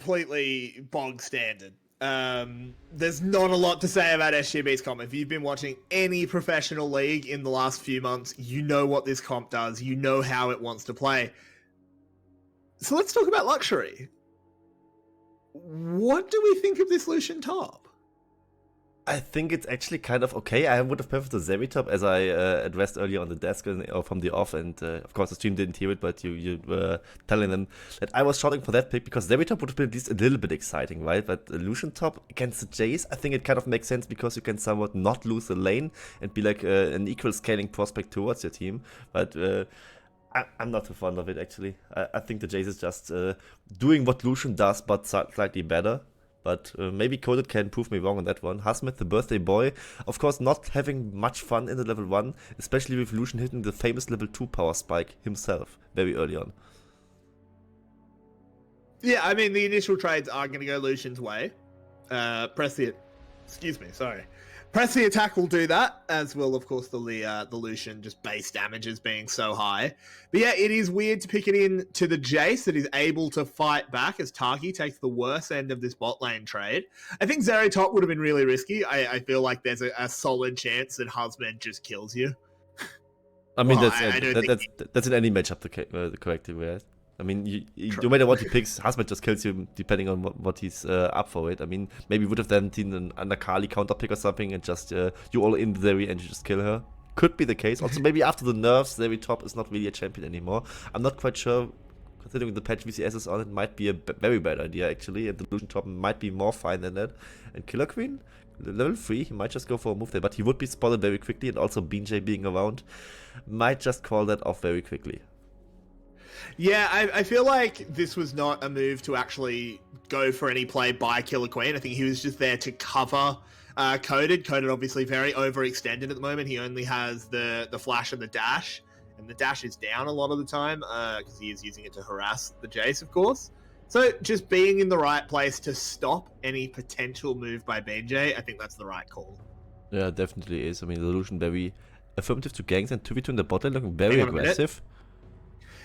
completely bog standard. There's not a lot to say about SGB's comp. If you've been watching any professional league in the last few months, you know what this comp does. You know how it wants to play. So let's talk about luxury. What do we think of this Lucian top? I think it's actually kind of okay. I would have preferred the Zeri top, as I addressed earlier on the desk or from the off, and of course the stream didn't hear it, but you were telling them that I was shouting for that pick because Zeri top would have been at least a little bit exciting, right? But Lucian top against the Jace, I think it kind of makes sense because you can somewhat not lose the lane and be like an equal scaling prospect towards your team. But I'm not too fond of it, actually. I think the Jace is just doing what Lucian does, but slightly better. But maybe Coded can prove me wrong on that one. Hasmith, the birthday boy, of course not having much fun in the level 1, especially with Lucian hitting the famous level 2 power spike himself very early on. Yeah, I mean, the initial trades are going to go Lucian's way. Press the attack will do that, as will, of course, the Lucian just base damages being so high. But yeah, it is weird to pick it in to the Jace that is able to fight back as Taki takes the worst end of this bot lane trade. I think Zeri top would have been really risky. I feel like there's a solid chance that Husband just kills you. I mean, that's in any matchup the correct way, right? I mean, no matter what he picks, Husband just kills you depending on what he's up for it. I mean, maybe would have then seen an Akali counter pick or something and just you all in Zeri and you just kill her. Could be the case. Also, maybe after the nerfs, Zeri top is not really a champion anymore. I'm not quite sure. Considering the patch VCS is on, it might be a very bad idea actually, and the Lucian top might be more fine than that. And Killer Queen, level 3, he might just go for a move there, but he would be spotted very quickly, and also BJ being around might just call that off very quickly. Yeah, I feel like this was not a move to actually go for any play by Killer Queen. I think he was just there to cover Coded. Coded obviously very overextended at the moment. He only has the flash and the dash, and the dash is down a lot of the time because he is using it to harass the Jace, of course. So just being in the right place to stop any potential move by BJ, I think that's the right call. Yeah, definitely is. I mean, the Lucian very affirmative to ganks and 2v2 in the bot lane, looking very aggressive.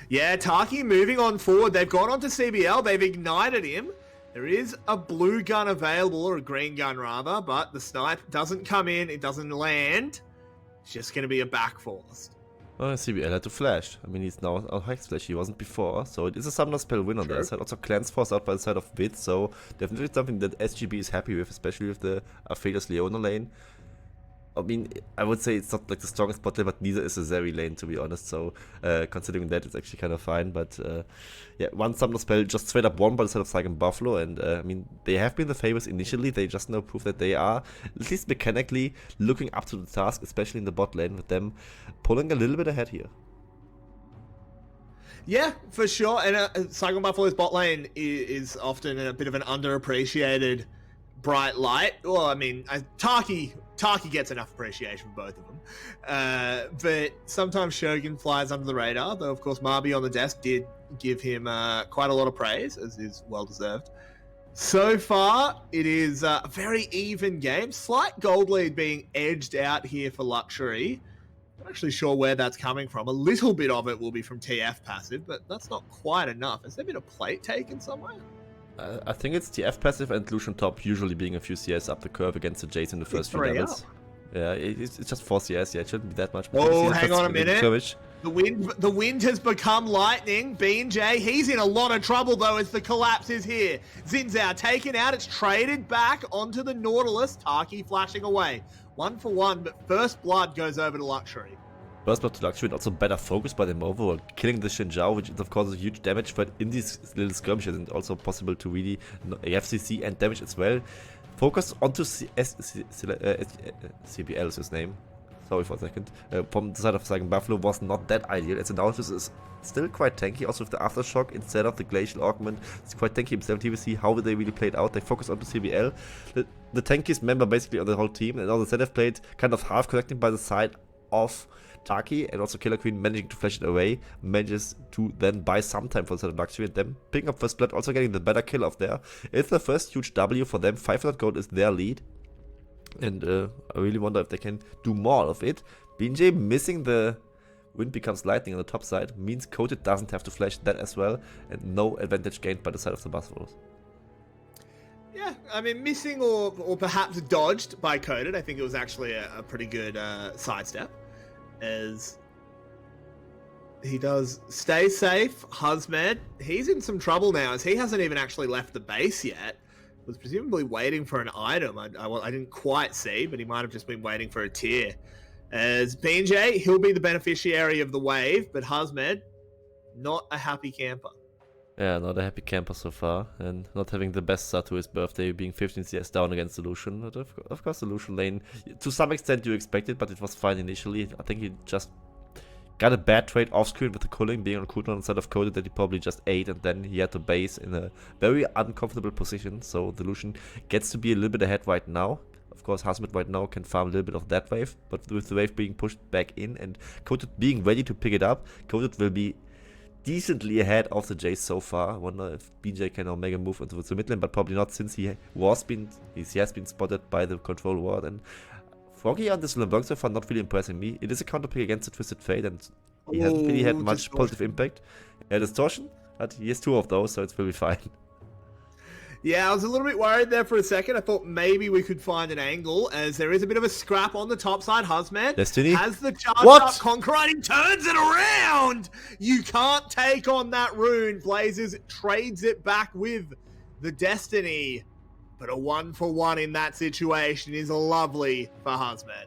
Yeah, Taki moving on forward. They've gone on to CBL. They've ignited him. There is a blue gun available, or a green gun rather, but the snipe doesn't come in. It doesn't land. It's just going to be a backforced. Oh, CBL had to flash. I mean, he's now on Hex Flash. He wasn't before, so it is a Summoner spell win on their side. Also, Cleanse Force out by the side of Vid, so definitely something that SGB is happy with, especially with the Aphelios Leona lane. I mean, I would say it's not like the strongest bot lane, but neither is the Zeri lane, to be honest. So, considering that, it's actually kind of fine. But, yeah, one Summoner spell just straight up won by the side of Saigon Buffalo. And, I mean, they have been the favorites initially. They just now prove that they are, at least mechanically, looking up to the task, especially in the bot lane, with them pulling a little bit ahead here. Yeah, for sure. And Saigon Buffalo's bot lane is often a bit of an underappreciated bright light. Well, I mean, Taki gets enough appreciation for both of them. But sometimes Shogun flies under the radar, though, of course, Marby on the desk did give him quite a lot of praise, as is well-deserved. So far, it is a very even game. Slight gold lead being edged out here for Luxury. Not actually sure where that's coming from. A little bit of it will be from TF passive, but that's not quite enough. Has there been a plate taken somewhere? I think it's TF passive and Lucian top usually being a few CS up the curve against the Jace in the first few levels. Yeah, it's just 4 CS, yeah, it shouldn't be that much. Oh, hang on a minute. The wind has become lightning. BJ, he's in a lot of trouble though as the collapse is here. Zinzao taken out, it's traded back onto the Nautilus. Taki flashing away. 1 for 1, but first blood goes over to Luxury. First blood to Luxury, and also better focus by them overall, killing the Xinjiao, which is of course a huge damage, but in these little skirmishes it's also possible to really FCC and damage as well. Focus onto CBL is his name. Sorry for a second. From the side of Saigon Buffalo was not that ideal, as Nautilus is still quite tanky, also with the Aftershock instead of the Glacial Augment. It's quite tanky himself. Here we see how they really played out. They focused onto CBL. The tankiest member basically on the whole team, and all the ZF played kind of half connecting by the side of Taki, and also Killer Queen managing to flash it away, manages to then buy some time for the side of Luxury, and them picking up first blood, also getting the better kill off there. It's the first huge W for them. 500 gold is their lead, and I really wonder if they can do more of it. BJ missing the wind becomes lightning on the top side means Coated doesn't have to flash that as well, and no advantage gained by the side of the Buffaloes. Yeah, I mean, missing or perhaps dodged by Coded. I think it was actually a pretty good sidestep, as he does stay safe. Huzmed, he's in some trouble now, as he hasn't even actually left the base yet. Was presumably waiting for an item. I didn't quite see, but he might have just been waiting for a tier. As BJ, he'll be the beneficiary of the wave, but Huzmed, not a happy camper. Yeah, not a happy camper so far, and not having the best start to his birthday, being 15 CS down against the Lucian. But of course, the Lucian lane, to some extent you expect it, but it was fine initially. I think he just got a bad trade off screen with the culling being on cooldown instead of Coded that he probably just ate, and then he had to base in a very uncomfortable position. So the Lucian gets to be a little bit ahead right now. Of course, Hasmet right now can farm a little bit of that wave, but with the wave being pushed back in and Coded being ready to pick it up, Coded will be decently ahead of the Jace so far. I wonder if BJ can now make a move into the mid lane, but probably not, since he has been spotted by the control ward. And Froggy on this LeBlanc so far not really impressing me. It is a counter pick against the Twisted Fate, and he hasn't really had much positive impact. Distortion, but he has 2 of those, so it's really fine. Yeah, I was a little bit worried there for a second. I thought maybe we could find an angle, as there is a bit of a scrap on the top side. Huzman Destiny has the charge up Conqueror, and he turns it around. You can't take on that rune. Blazers trades it back with the Destiny, but a 1-for-1 in that situation is lovely for Huzman.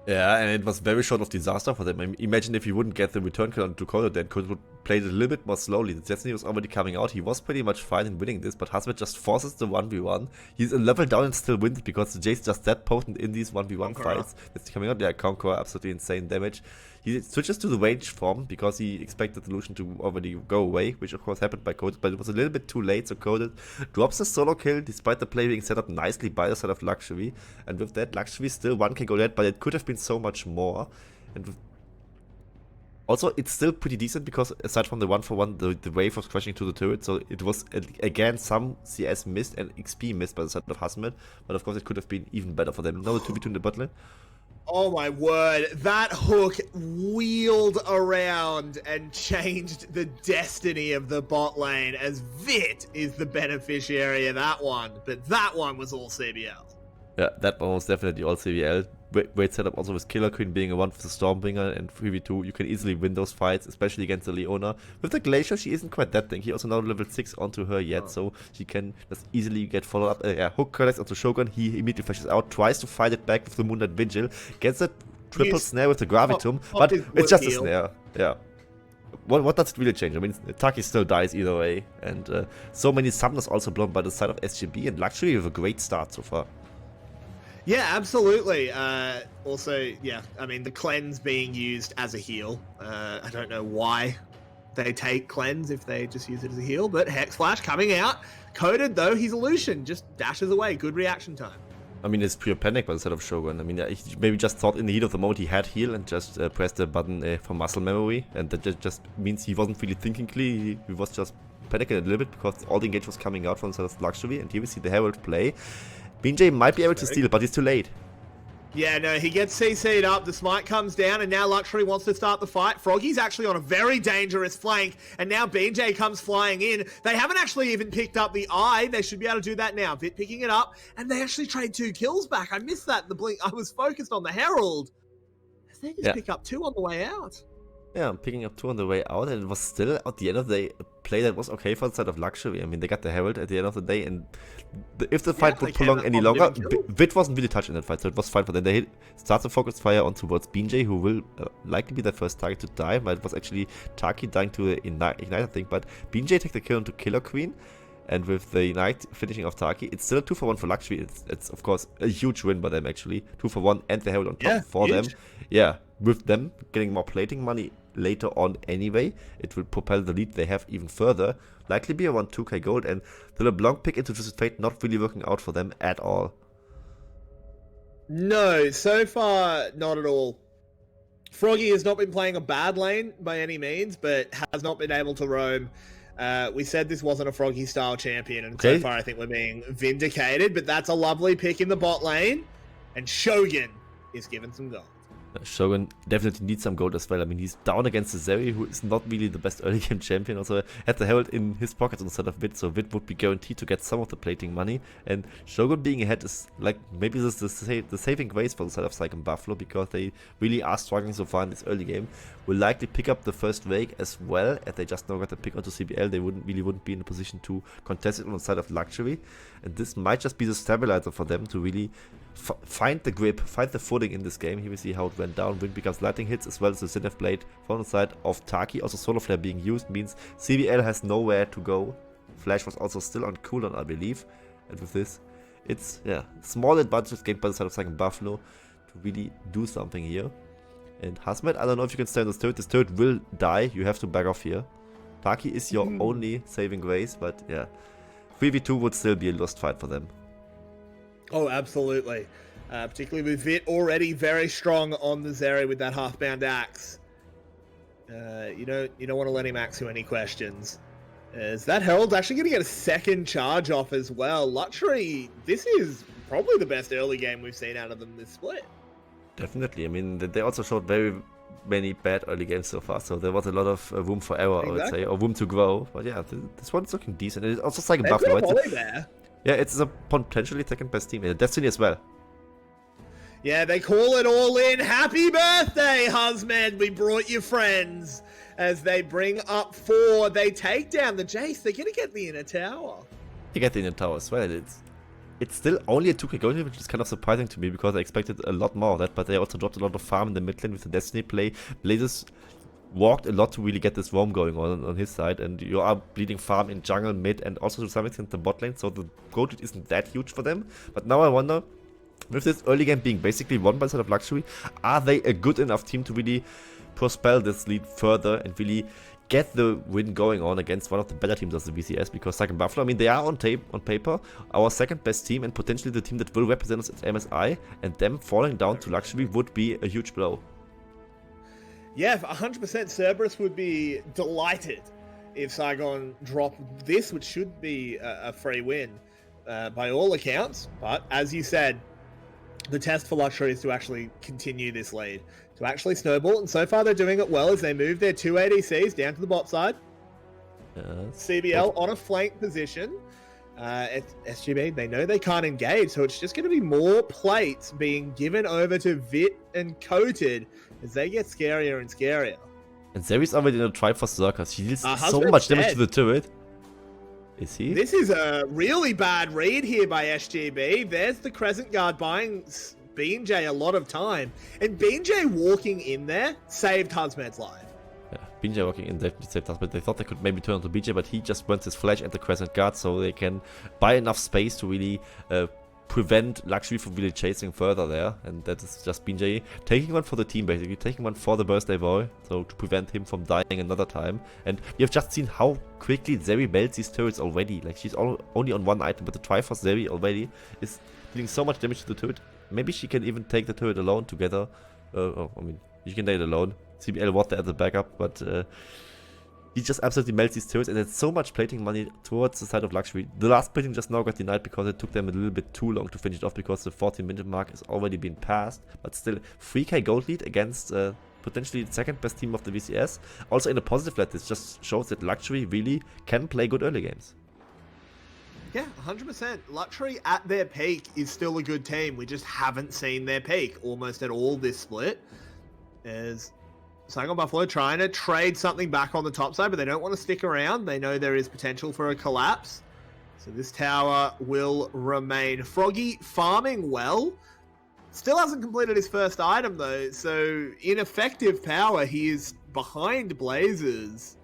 Yeah, and it was very short of disaster for them. Imagine if he wouldn't get the return kill on Coded, then Coded would play it a little bit more slowly. The Destiny was already coming out. He was pretty much fine in winning this, but Hasmet just forces the 1v1. He's a level down and still wins because the Jace is just that potent in these 1v1 fights. It's coming out. Yeah, Conqueror, absolutely insane damage. He switches to the range form because he expected the Lucian to already go away, which of course happened by Coded, but it was a little bit too late, so Coded drops the solo kill despite the play being set up nicely by the side of Luxury. And with that, Luxury still 1k go dead, but it could have been so much more. And also, it's still pretty decent because aside from the 1-for-1, the wave was crashing to the turret, so it was again some CS missed and XP missed by the side of Hasmet, but of course it could have been even better for them. Now the 2v2 in the bot lane. Oh my word, that hook wheeled around and changed the destiny of the bot lane, as Vit is the beneficiary of that one, but that one was all CBL. Yeah, that one was definitely all CBL. Great setup also with Killer Queen being a 1 for the Stormbringer, and 3v2 you can easily win those fights, especially against the Leona. With the Glacier she isn't quite that thing. He also now level 6 onto her yet, so she can just easily get followed up. Hook collects onto Shogun, he immediately flashes out, tries to fight it back with the Moonlight Vigil, gets a triple snare with the Gravitum, but it's just a snare. Yeah. What does it really change? I mean, Taki still dies either way, and so many summoners also blown by the side of SGB, and Luxury with a great start so far. Yeah, absolutely. Also, yeah, I mean, the cleanse being used as a heal. I don't know why they take cleanse if they just use it as a heal, but Hex Flash coming out. Coded, though, he's a Lucian, just dashes away. Good reaction time. I mean, it's pure panic by the side of Shogun. I mean, he maybe just thought in the heat of the moment he had heal and just pressed the button for muscle memory, and that just means he wasn't really thinking clearly. He was just panicking a little bit because all the engage was coming out from the side of Luxury, and here we see the Herald play. BJ might be able to steal, but he's too late. Yeah, no, he gets CC'd up, the smite comes down, and now Luxury wants to start the fight. Froggy's actually on a very dangerous flank, and now BJ comes flying in. They haven't actually even picked up the eye. They should be able to do that now. Vit picking it up, and they actually trade 2 kills back. I missed that, the blink. I was focused on the Herald. They just pick up 2 on the way out. Yeah, I'm picking up 2 on the way out, and it was still, at the end of the day, a play that was okay for the side of Luxury. I mean, they got the Herald at the end of the day, and if the fight would prolong any longer, Vit wasn't really touched in that fight, so it was fine for them. They start the focus fire on towards BJ, who will likely be the first target to die, but it was actually Taki dying to the Ignite, I think, but BJ take the kill into Killer Queen, and with the Ignite finishing off Taki, it's still 2-for-1 for Luxury. It's of course a huge win by them, actually. 2-for-1 and the Herald on top for them. Yeah, with them getting more plating money later on anyway, it will propel the lead they have even further, likely be around 2k gold, and the LeBlanc pick into Twisted Fate not really working out for them at all. No, so far not at all. Froggy has not been playing a bad lane by any means, but has not been able to roam. We said this wasn't a Froggy style champion, and so far I think we're being vindicated, but that's a lovely pick in the bot lane, and Shogun is given some gold. Shogun definitely needs some gold as well. I mean, he's down against the Zeri, who is not really the best early game champion. Also, had the Herald in his pockets instead of Vid, so Vid would be guaranteed to get some of the plating money. And Shogun being ahead is like maybe this is the saving grace for the side of Saigon Buffalo, because they really are struggling so far in this early game. Will likely pick up the first wave as well, as they just now got the pick onto CBL. They wouldn't be in a position to contest it on the side of Luxury, and this might just be the stabilizer for them to really find the grip, find the footing in this game. Here we see how it went down. Wind becomes lightning hits as well as the Zenith Blade from the side of Taki. Also Solar Flare being used means CBL has nowhere to go. Flash was also still on cooldown, I believe. And with this, it's small advantages gained by the side of Saigon Buffalo to really do something here. And Hazmat, I don't know if you can stay on this turret. This turret will die. You have to back off here. Taki is your only saving grace, but yeah, 3v2 would still be a lost fight for them. Oh, absolutely. Particularly with Vit already very strong on the Zeri with that half-bound axe. You don't want to let him axe you any questions. As that Herald's actually going to get a second charge off as well. Luxury, this is probably the best early game we've seen out of them this split. Definitely. I mean, they also showed very many bad early games so far, so there was a lot of room for error, I would say, or room to grow. But yeah, this one's looking decent. And it's also Saigon Buffalo. Yeah, it's a potentially second best team. Destiny as well. Yeah, they call it all in. Happy birthday, Husman. We brought you friends. As they bring up 4, they take down the Jace. They're going to get the inner tower. They get the inner tower as well. It's still only a 2k gold, which is kind of surprising to me, because I expected a lot more of that. But they also dropped a lot of farm in the mid lane with the Destiny play. Blazes walked a lot to really get this roam going on his side, and you are bleeding farm in jungle, mid, and also to some extent the bot lane, so the gold lead isn't that huge for them. But now I wonder, with this early game being basically won by the side of Luxury, are they a good enough team to really propel this lead further and really get the win going on against one of the better teams of the VCS? Because Saigon Buffalo, I mean, they are on paper our second best team and potentially the team that will represent us at MSI, and them falling down to Luxury would be a huge blow. Yeah, 100% Cerberus would be delighted if Saigon drop this, which should be a free win by all accounts. But as you said, the test for Luxury is to actually continue this lead, to actually snowball. And so far they're doing it well as they move their 2 ADCs down to the bot side. CBL on a flank position. SGB, they know they can't engage, so it's just going to be more plates being given over to Vit and Coated as they get scarier and scarier. And Zeri's already in a Triforce Circus. He deals so much damage to the turret. Is he? This is a really bad read here by SGB. There's the Crescent Guard buying BJ a lot of time. And BJ walking in there saved Husman's life. Yeah, BJ walking in definitely saved us, but they thought they could maybe turn onto BJ, but he just burns his flash at the Crescent Guard, so they can buy enough space to really prevent Luxury from really chasing further there. And that is just BJ taking one for the team, basically, taking one for the birthday boy, so to prevent him from dying another time. And we have just seen how quickly Zeri melts these turrets already. Like, she's only on one item, but the Triforce Zeri already is dealing so much damage to the turret. Maybe she can even take the turret alone together. I mean, you can take it alone. CBL was there as a backup, but he just absolutely melts these turrets, and there's so much plating money towards the side of Luxury. The last plating just now got denied because it took them a little bit too long to finish it off, because the 14-minute mark has already been passed. But still, 3k gold lead against potentially the second best team of the VCS. Also in a positive light, this just shows that Luxury really can play good early games. Yeah, 100%. Luxury at their peak is still a good team. We just haven't seen their peak almost at all this split. As Saigon Buffalo trying to trade something back on the top side, but they don't want to stick around. They know there is potential for a collapse. So this tower will remain. Froggy farming well. Still hasn't completed his first item though, so in effective power, he is behind Blazers.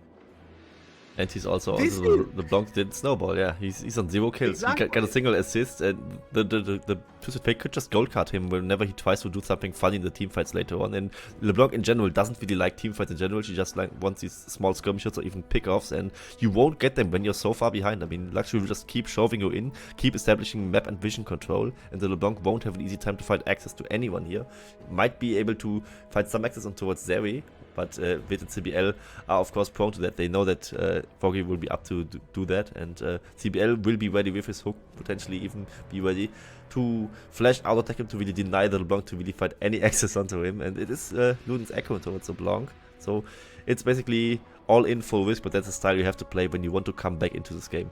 And he's also on the LeBlanc did snowball, yeah. He's on 0 kills. Exactly. He got a single assist, and the Twisted Fate could just gold card him whenever he tries to do something funny in the teamfights later on. And LeBlanc in general doesn't really like teamfights in general. She just like wants these small skirmishes or even pickoffs, and you won't get them when you're so far behind. I mean, Luxury will just keep shoving you in, keep establishing map and vision control, and the LeBlanc won't have an easy time to find access to anyone here. Might be able to find some access on towards Zeri, But Vid and CBL are of course prone to that. They know that Foggy will be up to do that, and CBL will be ready with his hook, potentially even be ready to flash out attack him, to really deny the LeBlanc, to really find any access onto him. And it is Luden's echo towards LeBlanc. So it's basically all in full risk, but that's a style you have to play when you want to come back into this game.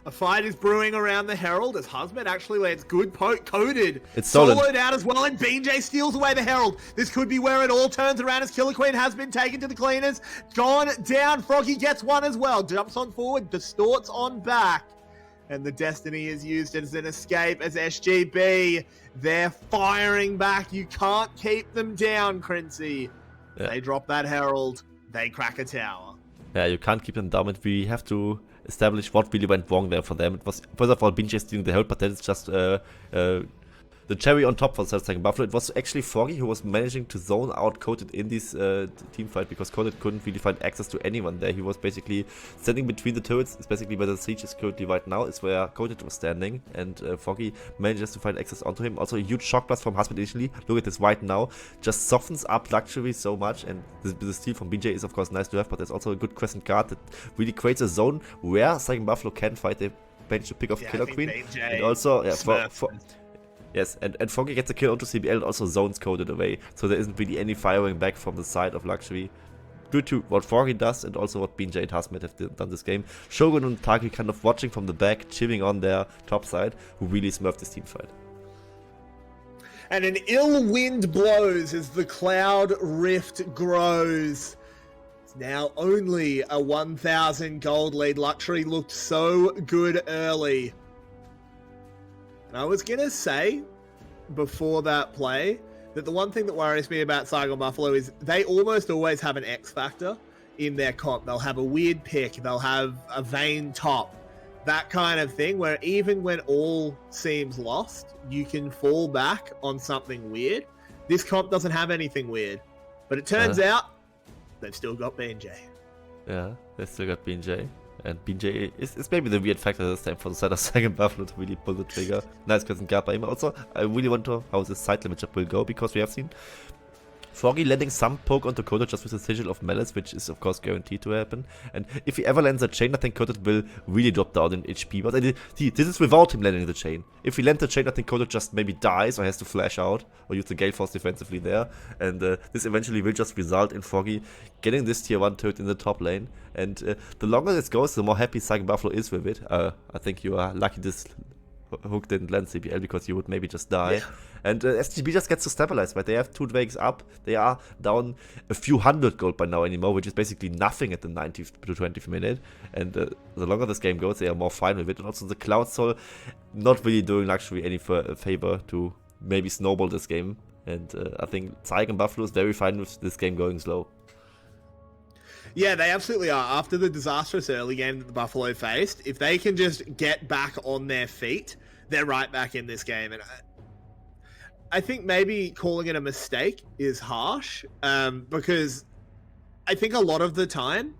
A fight is brewing around the Herald as Husband actually lands good poke coded. It's stolen. Soloed out as well, and BJ steals away the Herald. This could be where it all turns around as Killer Queen has been taken to the cleaners. Gone down. Froggy gets one as well. Jumps on forward, distorts on back. And the Destiny is used as an escape as SGB. They're firing back. You can't keep them down, Crincy. Yeah. They drop that Herald. They crack a tower. Yeah, you can't keep them down, and we have to establish what really went wrong there for them. It was, first of all, BJ stealing the hold, but that is just the cherry on top for Saigon Buffalo. It was actually Foggy who was managing to zone out Coated in this team fight, because Coated couldn't really find access to anyone there. He was basically standing between the turrets. It's basically where the siege is currently right now, is where Coated was standing, and Foggy manages to find access onto him. Also a huge shock blast from Husband initially. Look at this right now. Just softens up Luxury so much, and the steal from BJ is of course nice to have, but there's also a good crescent guard that really creates a zone where Saigon Buffalo can fight. They manage to pick off Killer Queen. BJ and also, yes, and Foggy gets a kill onto CBL and also zones Coded away, so there isn't really any firing back from the side of Luxury. Due to what Foggy does and also what BJ and Husband have done this game, Shogun and Taki kind of watching from the back, chiving on their top side, who really smurfed this team fight. And an ill wind blows as the Cloud Rift grows. It's now only a 1,000 gold lead. Luxury looked so good early. I was going to say, before that play, that the one thing that worries me about Saigon Buffalo is they almost always have an X factor in their comp. They'll have a weird pick, they'll have a Vayne top, that kind of thing, where even when all seems lost, you can fall back on something weird. This comp doesn't have anything weird, but it turns out they've still got BJ. Yeah, they've still got BJ. And BJ is maybe the weird factor this time for the side of Saigon Buffalo to really pull the trigger. Nice crescent guard by him. Also, I really wonder how this side limit will go, because we have seen Foggy landing some poke onto Koda just with a sigil of Malice, which is of course guaranteed to happen. And if he ever lands a chain, I think Koda will really drop down in HP. But this is without him landing the chain. If he lands the chain, I think Koda just maybe dies or has to flash out or use the Gale Force defensively there. And this eventually will just result in Foggy getting this tier 1 turret in the top lane. And the longer this goes, the more happy Saigon Buffalo is with it. I think you are lucky this hook didn't land CBL, because you would maybe just die. Yeah. And SGB just gets to stabilize, right? They have 2 Drakes up. They are down a few hundred gold by now anymore, which is basically nothing at the 90th to 20th minute. And the longer this game goes, they are more fine with it. And also the Cloud Soul not really doing Luxury any favor to maybe snowball this game. And I think Saigon Buffalo is very fine with this game going slow. Yeah, they absolutely are. After the disastrous early game that the Buffalo faced, if they can just get back on their feet, they're right back in this game. And I think maybe calling it a mistake is harsh, because I think a lot of the time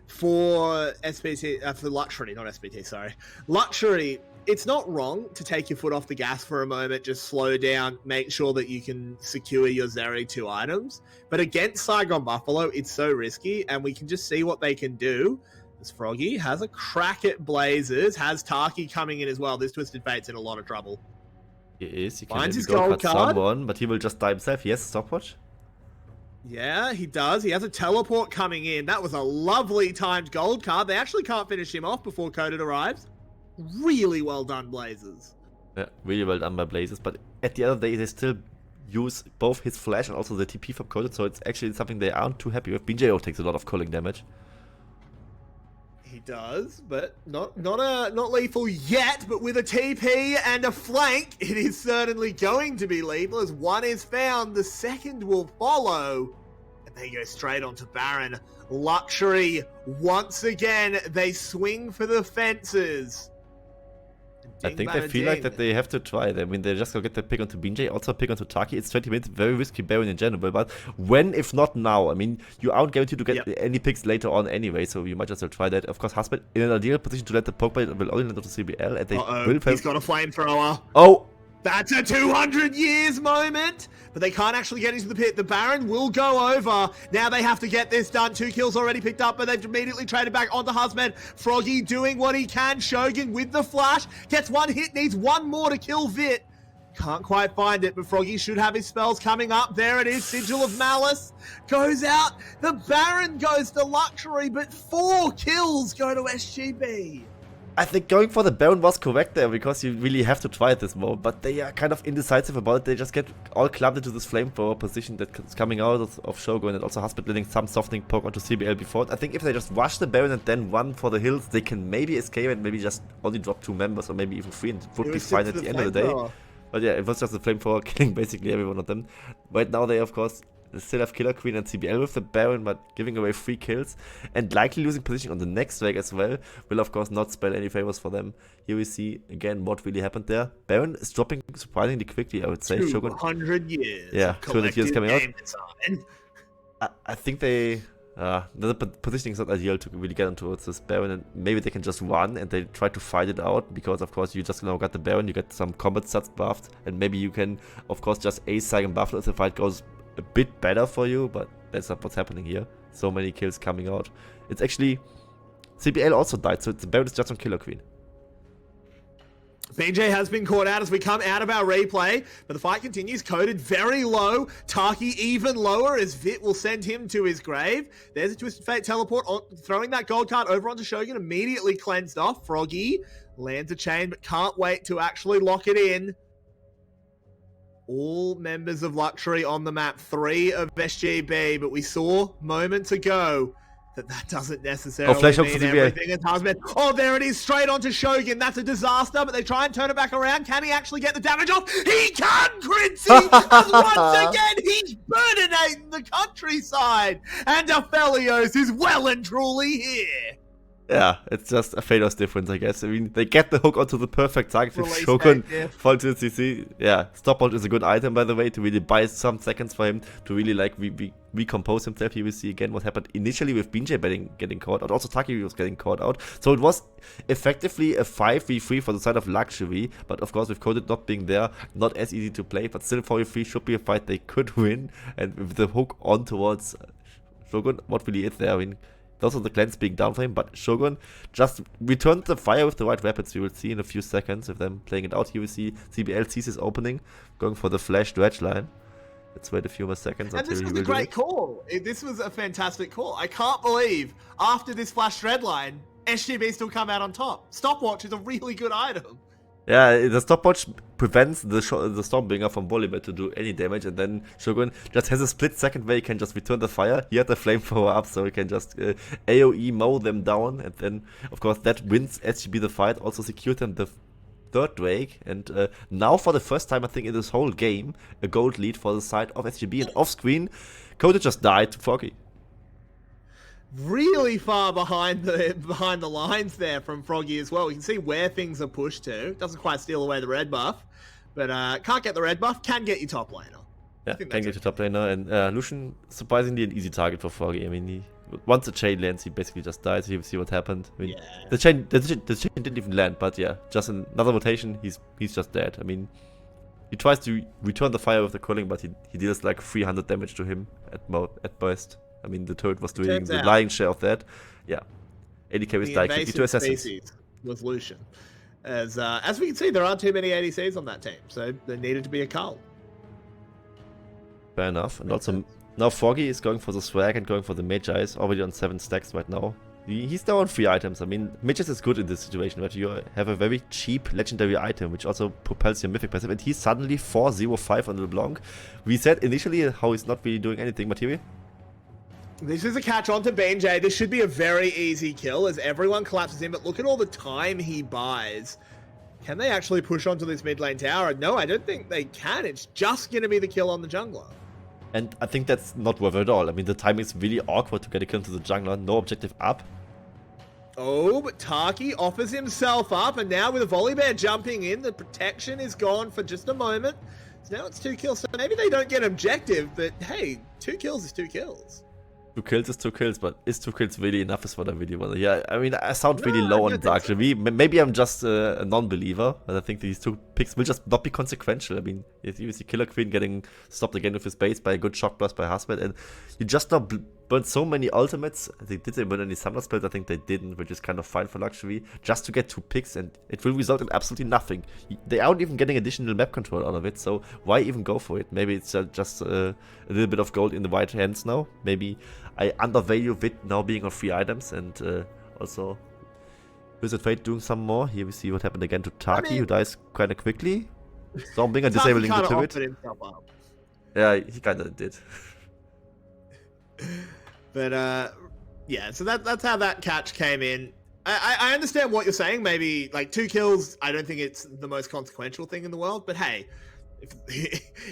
for SPT, for Luxury, not SPT, sorry, Luxury, it's not wrong to take your foot off the gas for a moment, just slow down, make sure that you can secure your Zeri 2 items. But against Saigon Buffalo, it's so risky, and we can just see what they can do. This Froggy has a crack at Blazers, has Taki coming in as well. This Twisted Fate's in a lot of trouble. He is. He can Finds his go gold cut card. someone, but he will just die himself. He has a stopwatch. Yeah, he does. He has a teleport coming in. That was a lovely timed gold card. They actually can't finish him off before Coded arrives. Really well done, Blazers. Yeah, really well done by Blazers. But at the end of the day, they still use both his flash and also the TP from Coded, so it's actually something they aren't too happy with. BJO takes a lot of culling damage. He does, but not lethal yet. But with a TP and a flank, it is certainly going to be lethal. As one is found, the second will follow, and they go straight onto Baron. Luxury once again. They swing for the fences. I think they feel like that they have to try it. I mean, they just go get the pick onto BJ, also pick onto Taki. It's 20 minutes, very risky Baron in general, but when, if not now? I mean, you aren't guaranteed to get any picks later on anyway, so you might as well try that. Of course, Husband in an ideal position to let the poke bite will only land onto CBL, and they will He's got a flamethrower. Oh! That's a 200 years moment, but they can't actually get into the pit. The Baron will go over. Now they have to get this done. 2 kills already picked up, but they've immediately traded back onto Husband. Froggy doing what he can. Shogun with the flash. Gets 1 hit, needs 1 more to kill Vit. Can't quite find it, but Froggy should have his spells coming up. There it is, Sigil of Malice. Goes out. The Baron goes to Luxury, but 4 kills go to SGB. I think going for the Baron was correct there, because you really have to try at this moment, but they are kind of indecisive about it. They just get all clubbed into this flamethrower position that's coming out of Shogun, and also Husband letting some softening poke onto CBL before. I think if they just rush the Baron and then run for the hills, they can maybe escape and maybe just only drop 2 members, or maybe even 3, and it would be fine at the end of the day. But yeah, it was just a flamethrower killing basically every one of them. Right now they, of course, still have Killer Queen and CBL with the Baron, but giving away 3 kills and likely losing position on the next wave as well will of course not spell any favors for them. Here we see again what really happened there. Baron is dropping surprisingly quickly, I would say. 200 years. Yeah, 200 years coming out. I think the positioning is not ideal to really get on towards this Baron, and maybe they can just run and they try to fight it out, because of course you just now got the Baron, you get some combat stats buffed, and maybe you can of course just ace Saigon Buffalo if the fight goes a bit better for you, but that's not what's happening here. So many kills coming out. It's actually CBL also died, so the Baron is just on Killer Queen. BJ has been caught out as we come out of our replay, but the fight continues. Coded very low. Taki even lower as Vit will send him to his grave. There's a Twisted Fate teleport, throwing that gold card over onto Shogun, immediately cleansed off. Froggy lands a chain, but can't wait to actually lock it in. All members of Luxury on the map, 3 of SGB, but we saw moments ago that doesn't necessarily mean everything is husband. Oh, there it is, straight onto Shogun. That's a disaster, but they try and turn it back around. Can he actually get the damage off? He can, Grincy! As once again, he's burninating the countryside. And Aphelios is well and truly here. Yeah, it's just a Phalos difference, I guess. I mean, they get the hook onto the perfect target with Shogun, fall to the CC. Yeah, Stopbolt is a good item, by the way, to really buy some seconds for him to really, like, recompose himself. Here we see again what happened initially with BJ getting caught out. Also, Taki was getting caught out. So it was effectively a 5v3 for the side of Luxury. But of course, with Coded not being there, not as easy to play. But still, 4v3 should be a fight they could win. And with the hook on towards Shogun, what really is there? I mean, those are the clans being down for him, but Shogun just returned the fire with the right weapons. We will see in a few seconds with them playing it out. Here we see CBL sees his opening, going for the flash dredge line. Let's wait a few more seconds. And this was a great call. This was a fantastic call. I can't believe after this flash dredge line, SGB still come out on top. Stopwatch is a really good item. Yeah, the stopwatch prevents the Stormbringer from Volibear to do any damage, and then Shogun just has a split second where he can just return the fire. He had the flamethrower up, so he can just AoE mow them down, and then, of course, that wins SGB the fight, also secured them the 3rd Drake, and now for the first time, I think, in this whole game, a gold lead for the side of SGB, and off-screen, Coded just died to Froggy. Really far behind the lines there from Froggy as well. We can see where things are pushed to. Doesn't quite steal away the red buff, but can't get the red buff. Can get you top laner. Yeah, can get you top laner, and Lucian surprisingly an easy target for Froggy. I mean, once the chain lands, he basically just dies. You see what happened. I mean, yeah. the chain didn't even land, but yeah, just another rotation. He's just dead. I mean, he tries to return the fire with the culling, but he deals like 300 damage to him at burst. I mean, the turret was doing the lion's share of that. Yeah. ADC is like 52 assassins. With Lucian. As we can see, there aren't too many ADCs on that team, so there needed to be a cull. Fair enough. And also, now Froggy is going for the swag and going for the Magi's, already on 7 stacks right now. He's now on 3 items. I mean, Mages is good in this situation, but you have a very cheap legendary item, which also propels your mythic passive, and he's suddenly 4-0-5 on LeBlanc. We said initially how he's not really doing anything, but here this is a catch on to Benjay. This should be a very easy kill as everyone collapses in, but look at all the time he buys. Can they actually push onto this mid lane tower? No, I don't think they can. It's just going to be the kill on the jungler. And I think that's not worth it at all. I mean, the timing is really awkward to get a kill to the jungler. No objective up. Oh, but Taki offers himself up, and now with a Volibear jumping in, the protection is gone for just a moment. So now it's 2 kills. So maybe they don't get objective, but hey, 2 kills is 2 kills. 2 kills is 2 kills, but is 2 kills really enough is what I really want? Yeah, I mean, I sound really No, low I on don't Dark think so. GV. Maybe I'm just a non-believer, but I think these 2 picks will just not be consequential. I mean, you see Killer Queen getting stopped again with his base by a good shock blast by Husband, and you just not burn so many ultimates. Did they burn any Summoner spells? I think they didn't, which is kind of fine for Luxury, just to get 2 picks, and it will result in absolutely nothing. They aren't even getting additional map control out of it, so why even go for it? Maybe it's just a little bit of gold in the white hands now. Maybe I undervalue Vid now being on 3 items, and also Wizard Fate doing some more. Here we see what happened again to Taki, who dies kind of quickly. Stormbringer disabling the turret. Himself up. Yeah, he kind of did. But yeah, so that's how that catch came in. I understand what you're saying. Maybe like 2 kills, I don't think it's the most consequential thing in the world. But hey,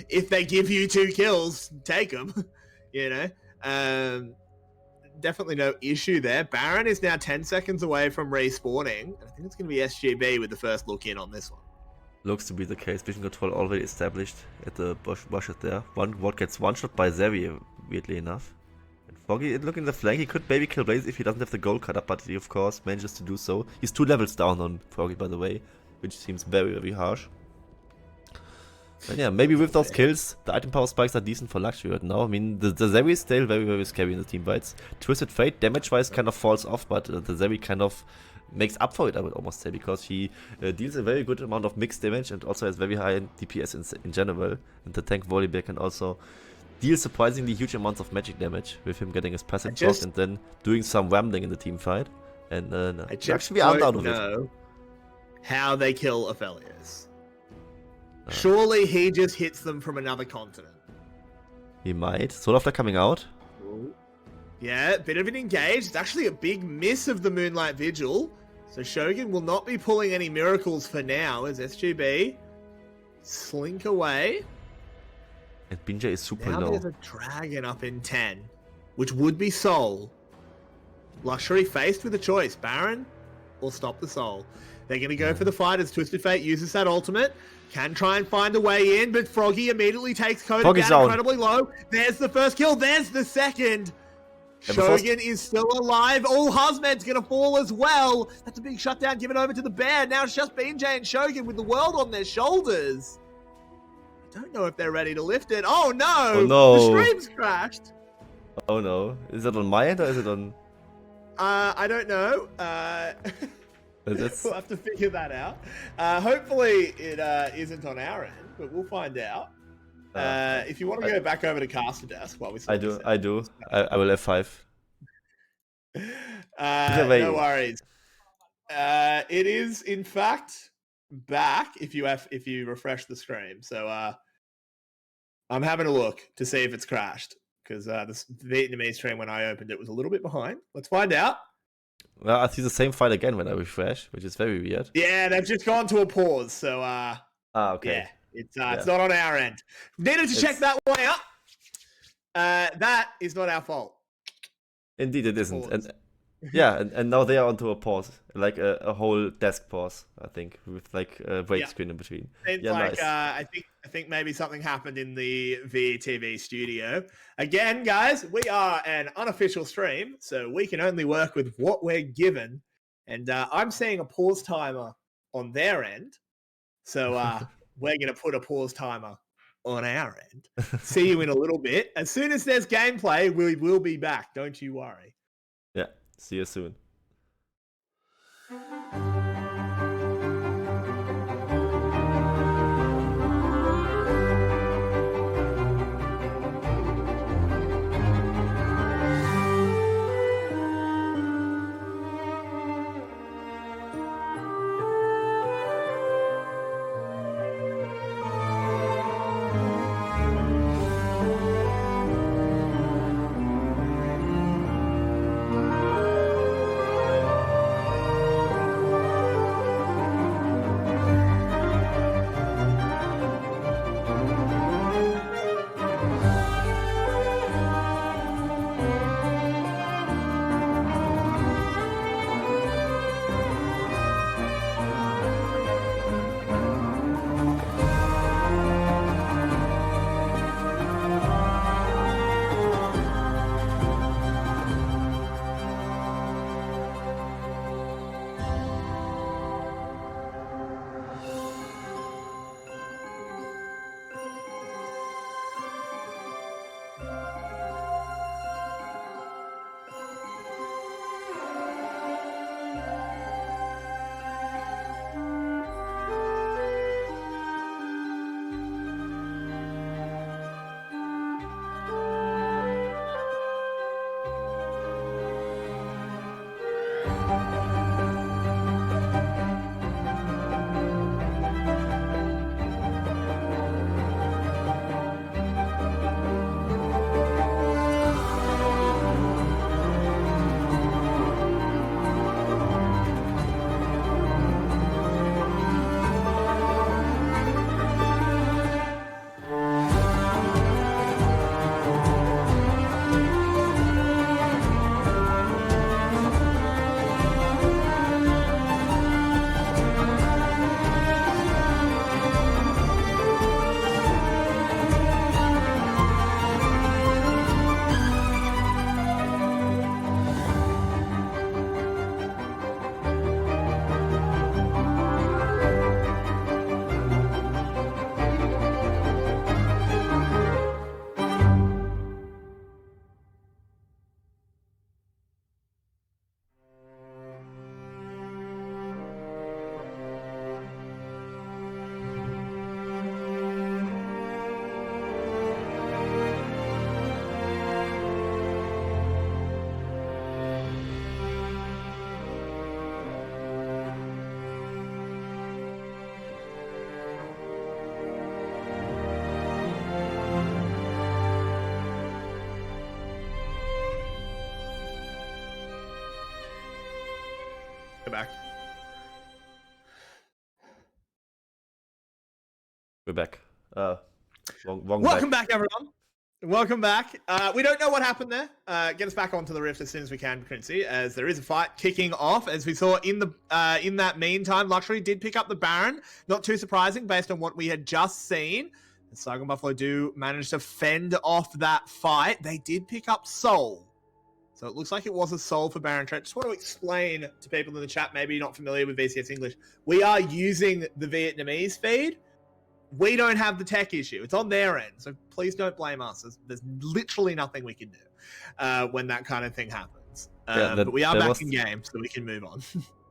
if they give you 2 kills, take them. You know, definitely no issue there. Baron is now 10 seconds away from respawning. I think it's going to be SGB with the first look in on this one. Looks to be the case. Vision control already established at the bush there. Ward gets one shot by Xavier, weirdly enough. And Foggy, looking the flank, he could maybe kill Blaze if he doesn't have the gold cut up, but he of course manages to do so. He's 2 levels down on Foggy, by the way, which seems very, very harsh. And yeah, maybe with those kills, the item power spikes are decent for Luxury right now. I mean, the Zeri is still very, very scary in the team fights. Twisted Fate, damage-wise, kind of falls off, but the Zeri kind of makes up for it, I would almost say, because he deals a very good amount of mixed damage and also has very high DPS in general. And the tank Volibear can also deal surprisingly huge amounts of magic damage with him getting his passive blocked and then doing some rambling in the team fight. And I just actually, I'm out of it. know how they kill Aphelios. Surely he just hits them from another continent. He might. Soul After coming out. Ooh. Yeah, bit of an engage. It's actually a big miss of the Moonlight Vigil. So Shogun will not be pulling any miracles for now as SGB slink away. And Binja is super now low. There's a dragon up in 10, which would be Soul. Luxury faced with a choice, Baron or stop the Soul. They're going to go for the fight as Twisted Fate uses that ultimate. Can try and find a way in, but Froggy immediately takes Coda down incredibly low. There's the first kill. There's the second. Shogun is still alive. Oh, Husman's going to fall as well. That's a big shutdown given over to the bear. Now it's just BJ and Shogun with the world on their shoulders. I don't know if they're ready to lift it. Oh, no. Oh, no. The stream's crashed. Oh, no. Is it on my end or is it on... I don't know. We'll have to figure that out. Hopefully it isn't on our end, but we'll find out. If you want to go back over to Caster Desk while we I do. I will F5. No worries. It is in fact back if you refresh the stream. So I'm having a look to see if it's crashed because the Vietnamese stream when I opened it was a little bit behind. Let's find out. Well, I see the same fight again when I refresh, which is very weird. Yeah, they've just gone to a pause. So okay. Yeah, it's not on our end. Needed to check that one out. That is not our fault. Indeed, it isn't. And yeah, and now they are onto a pause, like a whole desk pause, I think, with like a break screen in between. It's like nice. I think maybe something happened in the VTV studio. Again, guys, we are an unofficial stream, so we can only work with what we're given. And I'm seeing a pause timer on their end, so we're going to put a pause timer on our end. See you in a little bit. As soon as there's gameplay, we will be back. Don't you worry. Yeah. See you soon. back. We're back. Wrong Welcome back, everyone. Welcome back. We don't know what happened there. Get us back onto the Rift as soon as we can, Quincy, as there is a fight kicking off. As we saw in that meantime, Luxury did pick up the Baron. Not too surprising based on what we had just seen. And Saigon Buffalo do manage to fend off that fight. They did pick up Soul. So it looks like it was a Soul for Baron Trent. Just want to explain to people in the chat, maybe not familiar with VCS English. We are using the Vietnamese feed. We don't have the tech issue. It's on their end. So please don't blame us. There's literally nothing we can do when that kind of thing happens. But we are back in game, so we can move on.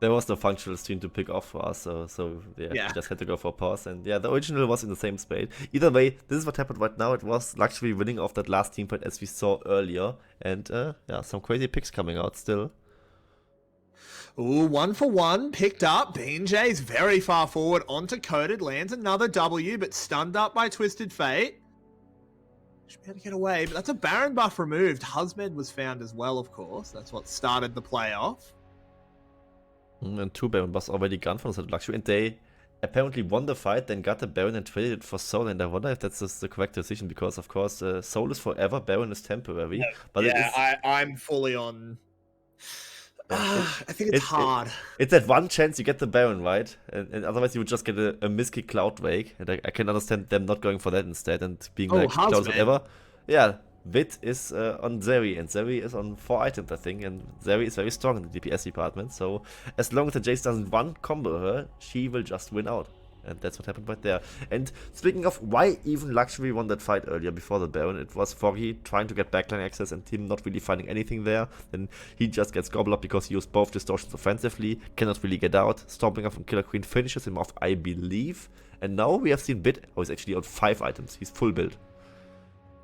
There was no functional stream to pick off for us, so we just had to go for a pause. And yeah, the original was in the same spade. Either way, this is what happened right now. It was Luxury winning off that last team fight as we saw earlier. And yeah, some crazy picks coming out still. Ooh, 1 for 1 picked up. BNJ's very far forward onto Coded. Lands another W, but stunned up by Twisted Fate. Should be able to get away, but that's a Baron buff removed. Husmed was found as well, of course. That's what started the playoff. And 2 Baron buffs already gone from the Luxury. And they apparently won the fight, then got the Baron and traded it for Soul. And I wonder if that's the correct decision, because, of course, Soul is forever, Baron is temporary. But I'm fully on... I think it's hard. It's that one chance you get the Baron, right? And otherwise you would just get a Misky Cloud Wake. And I can understand them not going for that instead and being like, Cloud whatever. Yeah, Vit is on Zeri, and Zeri is on 4 items, I think. And Zeri is very strong in the DPS department. So as long as the Jace doesn't one combo her, she will just win out. And that's what happened right there. And speaking of why even Luxury won that fight earlier before the Baron, it was Foggy trying to get backline access and him not really finding anything there. Then he just gets gobbled up because he used both distortions offensively, cannot really get out. Stomping up from Killer Queen finishes him off, I believe. And now we have seen Bit, he's actually on 5 items. He's full build.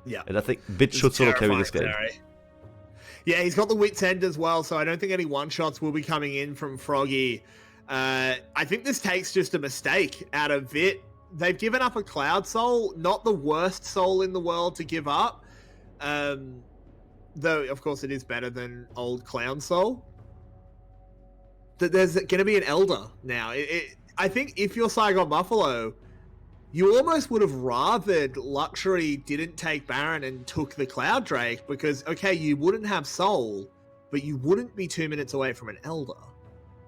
Yeah. And I think Bit should solo carry this game. Yeah, he's got the Wit's End as well, so I don't think any one-shots will be coming in from Froggy. I think this takes just a mistake out of Vit. They've given up a Cloud Soul, not the worst soul in the world to give up. Though, of course, it is better than old Clown Soul. There's going to be an Elder now. I think if you're Saigon Buffalo, you almost would have rathered Luxury didn't take Baron and took the Cloud Drake because, okay, you wouldn't have Soul, but you wouldn't be 2 minutes away from an Elder.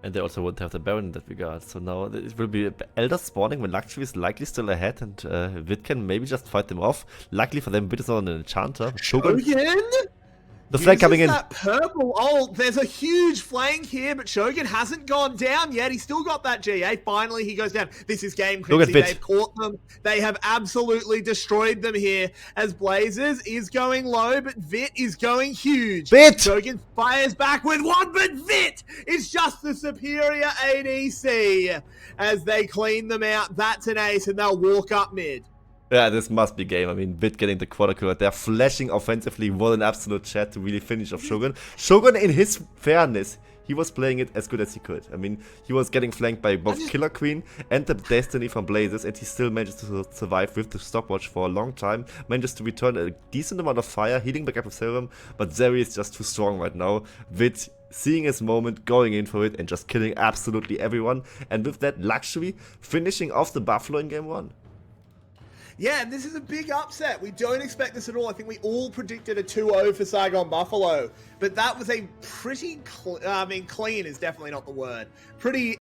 And they also won't have the Baron in that regard. So now it will be Elder spawning when Luxury is likely still ahead, and Vit can maybe just fight them off. Luckily for them, Vit is not an enchanter. Shogun? The flank coming in. That purple. Oh, there's a huge flank here, but Shogun hasn't gone down yet. He's still got that GA. Finally, he goes down. This is game Quincy. They've caught them. They have absolutely destroyed them here as Blazers is going low, but Vit is going huge. Vit! Shogun fires back with one, but Vit is just the superior ADC as they clean them out. That's an ace, and they'll walk up mid. Yeah, this must be game. I mean, Bit getting the quarter kill. They're flashing offensively. What an absolute chat to really finish off Shogun. Shogun, in his fairness, he was playing it as good as he could. I mean, he was getting flanked by both Killer Queen and the Destiny from Blazes, and he still managed to survive with the stopwatch for a long time. Manages to return a decent amount of fire, healing back up with Serum, but Zeri is just too strong right now. Vit seeing his moment, going in for it, and just killing absolutely everyone. And with that, Luxury finishing off the Buffalo in game 1. Yeah, and this is a big upset. We don't expect this at all. I think we all predicted a 2-0 for Saigon Buffalo. But that was a pretty, clean is definitely not the word. Pretty